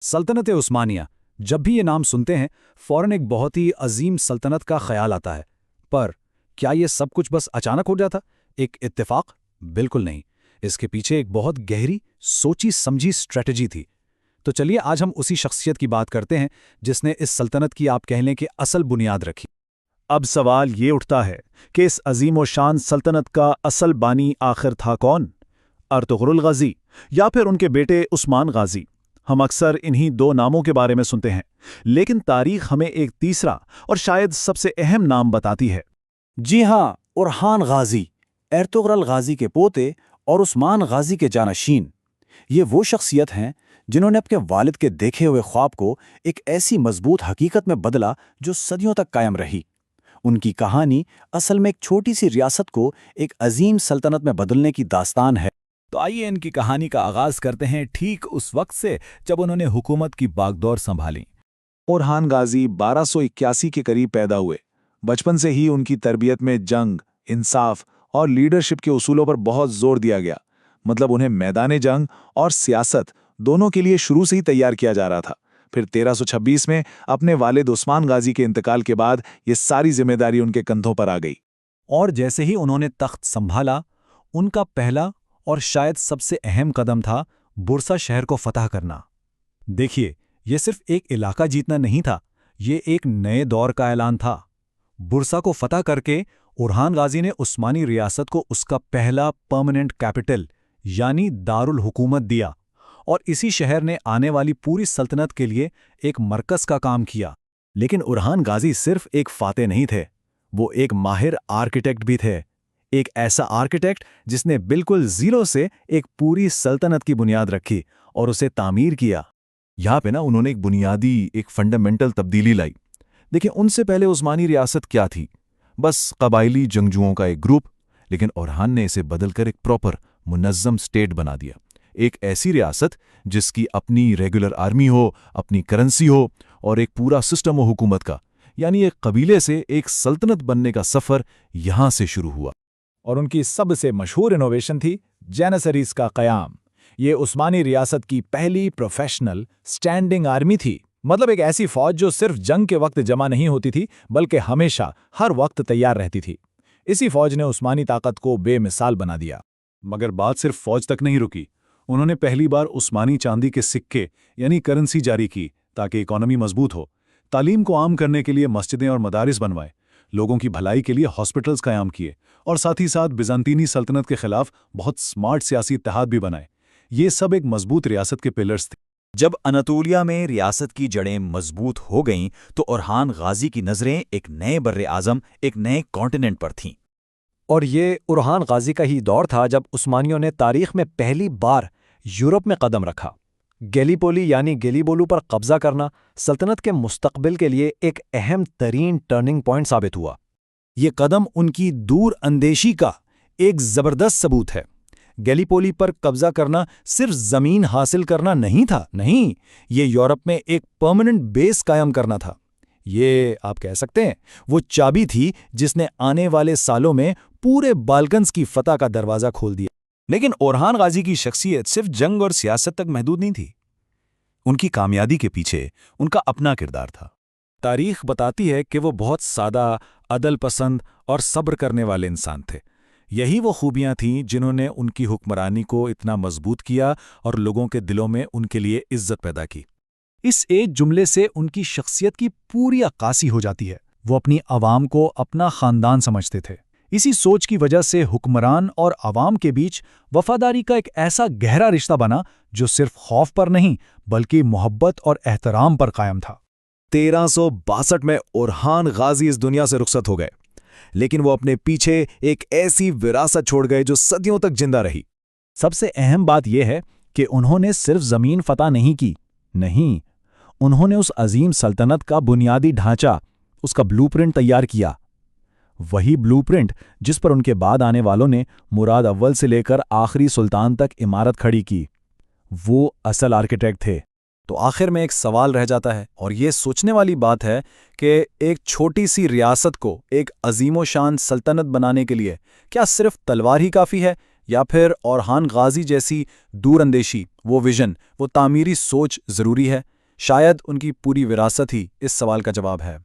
सल्तनत उस्मानिया, जब भी ये नाम सुनते हैं फौरन एक बहुत ही अजीम सल्तनत का ख्याल आता है। पर क्या ये सब कुछ बस अचानक हो गया था? एक इत्तेफाक? बिल्कुल नहीं। इसके पीछे एक बहुत गहरी सोची समझी स्ट्रेटजी थी। तो चलिए आज हम उसी शख्सियत की बात करते हैं जिसने इस सल्तनत की आप कह लें कि असल बुनियाद रखी। अब सवाल ये उठता है कि इस अजीम व शान सल्तनत का असल बानी आखिर था कौन? अर्तुगरुल गाजी या फिर उनके बेटे उस्मान गाजी? हम अक्सर इन्हीं दो नामों के बारे में सुनते हैं, लेकिन तारीख हमें एक तीसरा और शायद सबसे अहम नाम बताती है। जी हाँ, उरहान गाजी, अर्तुगरुल गाजी के पोते और उस्मान गाजी के जानशीन। ये वो शख्सियत हैं जिन्होंने अपने वालिद के देखे हुए ख्वाब को एक ऐसी मजबूत हकीकत में बदला जो सदियों तक कायम रही। उनकी कहानी असल में एक छोटी सी रियासत को एक अजीम सल्तनत में बदलने की दास्तान है। तो आइए इनकी कहानी का आगाज करते हैं ठीक उस वक्त से जब उन्होंने हुकूमत की बागडोर संभाली। उरहान गाजी 1281 के करीब पैदा हुए। बचपन से ही उनकी तरबियत में जंग, इंसाफ और लीडरशिप के उसूलों पर बहुत जोर दिया गया। मतलब उन्हें मैदाने जंग और सियासत दोनों के लिए शुरू से ही तैयार किया जा रहा था। फिर 1326 में अपने वालिद उस्मान गाजी के इंतकाल के बाद ये सारी जिम्मेदारी उनके कंधों पर आ गई। और जैसे ही उन्होंने तख्त संभाला, उनका पहला और शायद सबसे अहम कदम था बुरसा शहर को फतह करना। देखिए, यह सिर्फ एक इलाका जीतना नहीं था, ये एक नए दौर का ऐलान था। बुरसा को फतह करके उरहान गाजी ने उस्मानी रियासत को उसका पहला परमानेंट कैपिटल यानी दारुल हुकूमत दिया, और इसी शहर ने आने वाली पूरी सल्तनत के लिए एक मरकज का काम किया। लेकिन उरहान गाजी सिर्फ एक फाते नहीं थे, वो एक माहिर आर्किटेक्ट भी थे। एक ऐसा आर्किटेक्ट जिसने बिल्कुल जीरो से एक पूरी सल्तनत की बुनियाद रखी और उसे तामीर किया। यहाँ पे उन्होंने एक फंडामेंटल तब्दीली लाई। देखिए, उनसे पहले उस्मानी रियासत क्या थी? बस कबायली जंगजुओं का एक ग्रुप। लेकिन उरहान ने इसे बदलकर एक प्रॉपर मुनज़्ज़म स्टेट बना दिया। एक ऐसी रियासत जिसकी अपनी रेगुलर आर्मी हो, अपनी करेंसी हो और एक पूरा सिस्टम हो हुकूमत का। यानी एक कबीले से एक सल्तनत बनने का सफ़र यहाँ से शुरू हुआ। और उनकी सबसे मशहूर इनोवेशन थी जैनसरीज का क़याम। ये उस्मानी रियासत की पहली प्रोफेशनल स्टैंडिंग आर्मी थी। मतलब एक ऐसी फौज जो सिर्फ जंग के वक्त जमा नहीं होती थी, बल्कि हमेशा हर वक्त तैयार रहती थी। इसी फौज ने उस्मानी ताकत को बेमिसाल बना दिया। मगर बात सिर्फ फौज तक नहीं रुकी। उन्होंने पहली बार उस्मानी चांदी के सिक्के यानी करेंसी जारी की ताकि इकोनॉमी मजबूत हो। तालीम को आम करने के लिए मस्जिदें और मदारिस बनवाए, लोगों की भलाई के लिए हॉस्पिटल्स कायम किए और साथ ही साथ बिजांतीनी सल्तनत के खिलाफ बहुत स्मार्ट सियासी इत्तेहाद भी बनाए। ये सब एक मजबूत रियासत के पिलर्स थे। जब अनातोलिया में रियासत की जड़ें मजबूत हो गईं, तो उरहान गाजी की नज़रें एक नए बर्रे आज़म, एक नए कॉन्टिनेंट पर थीं। और ये उरहान गाजी का ही दौर था जब उस्मानियों ने तारीख में पहली बार यूरोप में कदम रखा। गैलीपोली यानी गेलीबोलू पर कब्जा करना सल्तनत के मुस्तकबिल के लिए एक अहम तरीन टर्निंग पॉइंट साबित हुआ। ये कदम उनकी दूर अंदेशी का एक ज़बरदस्त सबूत है। गैलीपोली पर कब्जा करना सिर्फ ज़मीन हासिल करना नहीं था, नहीं, ये यूरोप में एक परमानेंट बेस कायम करना था। ये आप कह सकते हैं वो चाबी थी जिसने आने वाले सालों में पूरे बाल्कन्स की फतह का दरवाज़ा खोल दिया। लेकिन उरहान गाजी की शख्सियत सिर्फ जंग और सियासत तक महदूद नहीं थी। उनकी कामयाबी के पीछे उनका अपना किरदार था। तारीख बताती है कि वो बहुत सादा, अदल पसंद और सब्र करने वाले इंसान थे। यही वो खूबियां थीं जिन्होंने उनकी हुक्मरानी को इतना मजबूत किया और लोगों के दिलों में उनके लिए इज्जत पैदा की। इस एक जुमले से उनकी शख्सियत की पूरी अक्कासी हो जाती है। वो अपनी आवाम को अपना खानदान समझते थे। इसी सोच की वजह से हुक्मरान और आवाम के बीच वफादारी का एक ऐसा गहरा रिश्ता बना जो सिर्फ खौफ पर नहीं बल्कि मोहब्बत और एहतराम पर कायम था। 1362 में उरहान गाजी इस दुनिया से रुखसत हो गए, लेकिन वो अपने पीछे एक ऐसी विरासत छोड़ गए जो सदियों तक जिंदा रही। सबसे अहम बात यह है कि उन्होंने सिर्फ जमीन फतह नहीं की, नहीं, उन्होंने उस अजीम सल्तनत का बुनियादी ढांचा, उसका ब्लूप्रिंट तैयार किया। वही ब्लूप्रिंट जिस पर उनके बाद आने वालों ने मुराद अव्वल से लेकर आखिरी सुल्तान तक इमारत खड़ी की। वो असल आर्किटेक्ट थे। तो आखिर में एक सवाल रह जाता है, और ये सोचने वाली बात है कि एक छोटी सी रियासत को एक अजीमो शान सल्तनत बनाने के लिए क्या सिर्फ तलवार ही काफ़ी है, یا پھر اورحان غازی جیسی دور اندیشی، وہ ویژن، وہ تعمیری سوچ ضروری ہے؟ شاید ان کی پوری وراثت ہی اس سوال کا جواب ہے۔